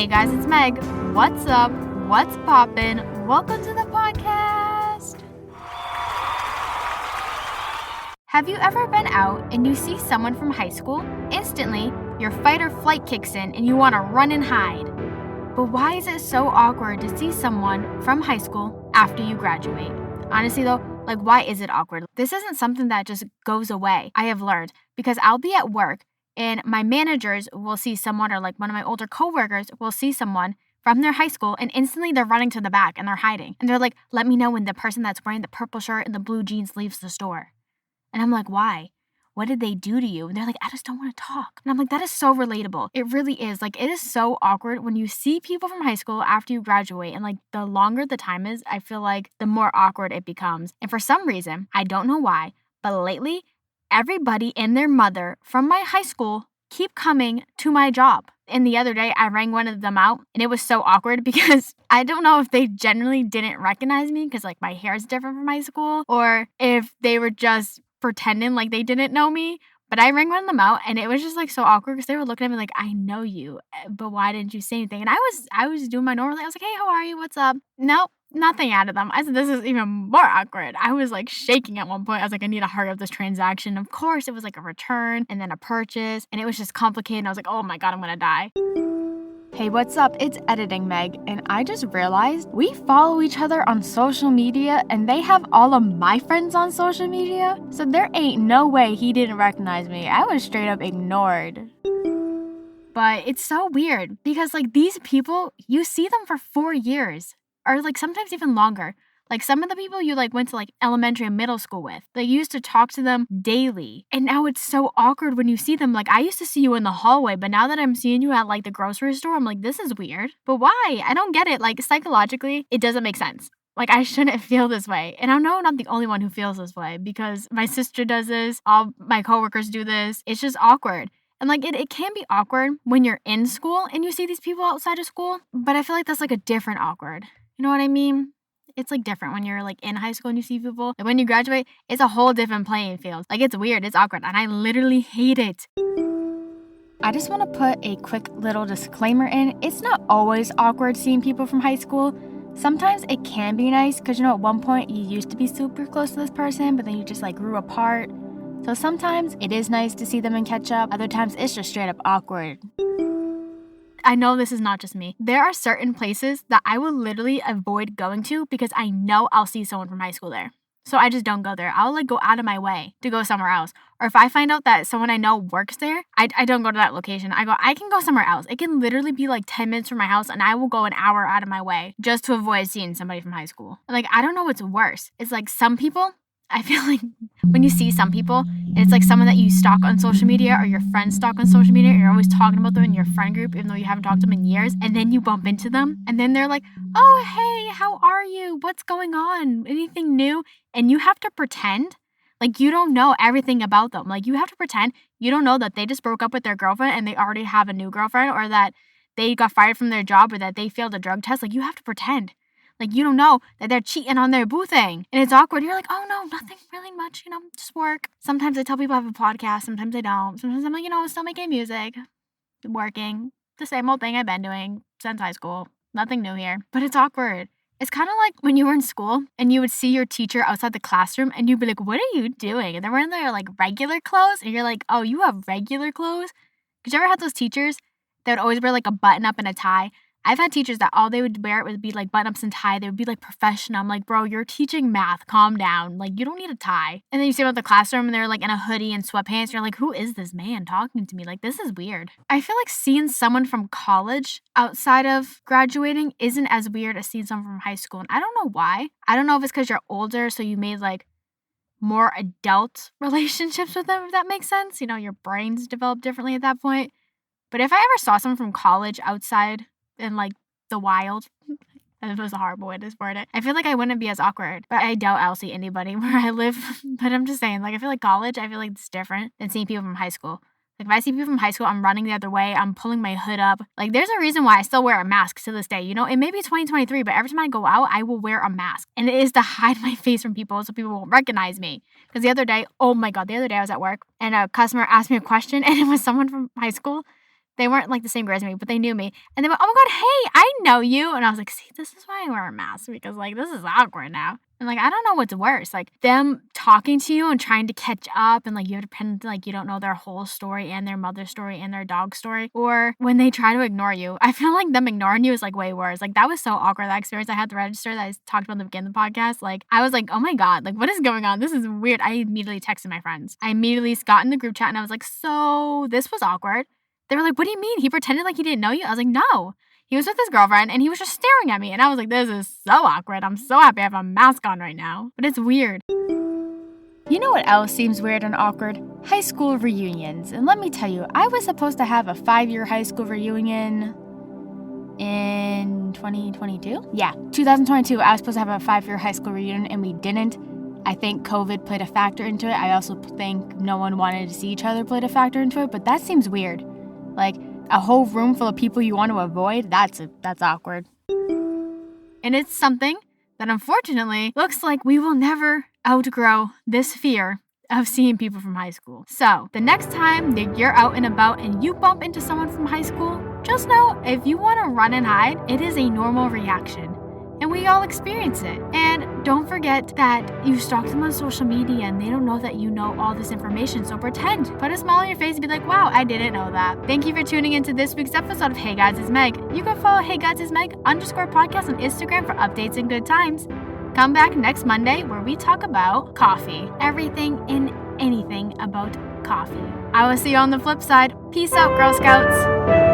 Hey guys, it's Meg. What's up? What's poppin'? Welcome to the podcast. Have you ever been out and you see someone from high school? Instantly, your fight or flight kicks in and you want to run and hide. But why is it so awkward to see someone from high school after you graduate? Honestly though, why is it awkward? This isn't something that just goes away, I have learned, because I'll be at work and my managers will see someone, or one of my older coworkers will see someone from their high school, and instantly they're running to the back and they're hiding. And they're like, let me know when the person that's wearing the purple shirt and the blue jeans leaves the store. And I'm like, why? What did they do to you? And they're like, I just don't want to talk. And I'm like, that is so relatable. It really is. It is so awkward when you see people from high school after you graduate. And the longer the time is, I feel like the more awkward it becomes. And for some reason, I don't know why, but lately, everybody and their mother from my high school keep coming to my job. And the other day, I rang one of them out, and it was so awkward because I don't know if they generally didn't recognize me because my hair is different from high school, or if they were just pretending like they didn't know me. But I rang one of them out, and it was just so awkward because they were looking at me like, I know you, but why didn't you say anything? And I was doing my normal thing. I was like, hey, how are you? What's up? Nope. Nothing out of them. I said, this is even more awkward. I was shaking at one point. I was like, I need to hurry up this transaction. Of course, it was a return and then a purchase, and it was just complicated. I was like, oh my God, I'm gonna die. Hey, what's up? It's Editing Meg, and I just realized we follow each other on social media, and they have all of my friends on social media, so there ain't no way he didn't recognize me. I was straight up ignored. But it's so weird because these people, you see them for 4 years. Or sometimes even longer. Some of the people you went to elementary and middle school with, you used to talk to them daily. And now it's so awkward when you see them. I used to see you in the hallway, but now that I'm seeing you at the grocery store, I'm like, this is weird. But why? I don't get it. Psychologically, it doesn't make sense. I shouldn't feel this way. And I know I'm not the only one who feels this way because my sister does this. All my coworkers do this. It's just awkward. And it can be awkward when you're in school and you see these people outside of school. But I feel that's a different awkward. You know what I mean? It's different when you're in high school and you see people. And when you graduate, it's a whole different playing field. It's weird, it's awkward, and I literally hate it. I just want to put a quick little disclaimer in. It's not always awkward seeing people from high school. Sometimes it can be nice because, at one point you used to be super close to this person, but then you just grew apart. So sometimes it is nice to see them and catch up. Other times it's just straight up awkward. I know this is not just me. There are certain places that I will literally avoid going to because I know I'll see someone from high school there. So I just don't go there. I'll go out of my way to go somewhere else. Or if I find out that someone I know works there, I don't go to that location. I can go somewhere else. It can literally be 10 minutes from my house, and I will go an hour out of my way just to avoid seeing somebody from high school. I don't know what's worse. It's some people, I feel when you see some people, and it's someone that you stalk on social media or your friends stalk on social media, and you're always talking about them in your friend group, even though you haven't talked to them in years, and then you bump into them, and then they're like, oh, hey, how are you? What's going on? Anything new? And you have to pretend you don't know everything about them. You have to pretend you don't know that they just broke up with their girlfriend and they already have a new girlfriend, or that they got fired from their job, or that they failed a drug test. You have to pretend. You don't know that they're cheating on their boo thing. And it's awkward. You're like, oh, no, nothing really much, just work. Sometimes I tell people I have a podcast. Sometimes I don't. Sometimes I'm I'm still making music, working. The same old thing I've been doing since high school. Nothing new here. But it's awkward. It's kind of like when you were in school and you would see your teacher outside the classroom and you'd be like, what are you doing? And they're wearing their regular clothes. And you're like, oh, you have regular clothes? Because you ever had those teachers that would always wear a button up and a tie? I've had teachers that all they would wear would be button-ups and tie. They would be professional. I'm like, bro, you're teaching math. Calm down. You don't need a tie. And then you see them at the classroom and they're in a hoodie and sweatpants. You're like, who is this man talking to me? This is weird. I feel seeing someone from college outside of graduating isn't as weird as seeing someone from high school. And I don't know why. I don't know if it's because you're older, so you made more adult relationships with them, if that makes sense. Your brains develop differently at that point. But if I ever saw someone from college outside in the wild, that was a horrible way to word it, I feel I wouldn't be as awkward. But I doubt I'll see anybody where I live. But I'm just saying, I feel college, I feel it's different than seeing people from high school. If I see people from high school, I'm running the other way. I'm pulling my hood up. There's a reason why I still wear a mask to this day. It may be 2023, but every time I go out, I will wear a mask. And it is to hide my face from people so people won't recognize me. Because the other day I was at work and a customer asked me a question and it was someone from high school. They weren't like the same grade as me, but they knew me. And they went, oh my God, hey, I know you. And I was like, see, this is why I wear a mask, because like, this is awkward now. And like, I don't know what's worse, like them talking to you and trying to catch up, and like you have to pretend like you don't know their whole story and their mother's story and their dog's story, or when they try to ignore you. I feel like them ignoring you is like way worse. Like that was so awkward, that experience I had at the register that I talked about in the beginning of the podcast. Like I was like, oh my God, like what is going on? This is weird. I immediately texted my friends. I immediately got in the group chat and I was like, so this was awkward. They were like, what do you mean? He pretended like he didn't know you? I was like, no. He was with his girlfriend and he was just staring at me. And I was like, this is so awkward. I'm so happy I have a mask on right now. But it's weird. You know what else seems weird and awkward? High school reunions. And let me tell you, I was supposed to have a 5-year high school reunion in 2022? Yeah, 2022. I was supposed to have a 5-year high school reunion and we didn't. I think COVID played a factor into it. I also think no one wanted to see each other played a factor into it. But that seems weird. Like, a whole room full of people you want to avoid, that's awkward. And it's something that unfortunately looks like we will never outgrow this fear of seeing people from high school. So the next time that you're out and about and you bump into someone from high school, just know if you want to run and hide, it is a normal reaction. And we all experience it. And don't forget that you stalk them on social media and they don't know that you know all this information. So pretend. Put a smile on your face and be like, wow, I didn't know that. Thank you for tuning into this week's episode of Hey Guys, it's Meg. You can follow Hey Guys, it's Meg _podcast on Instagram for updates and good times. Come back next Monday where we talk about coffee. Everything and anything about coffee. I will see you on the flip side. Peace out, Girl Scouts.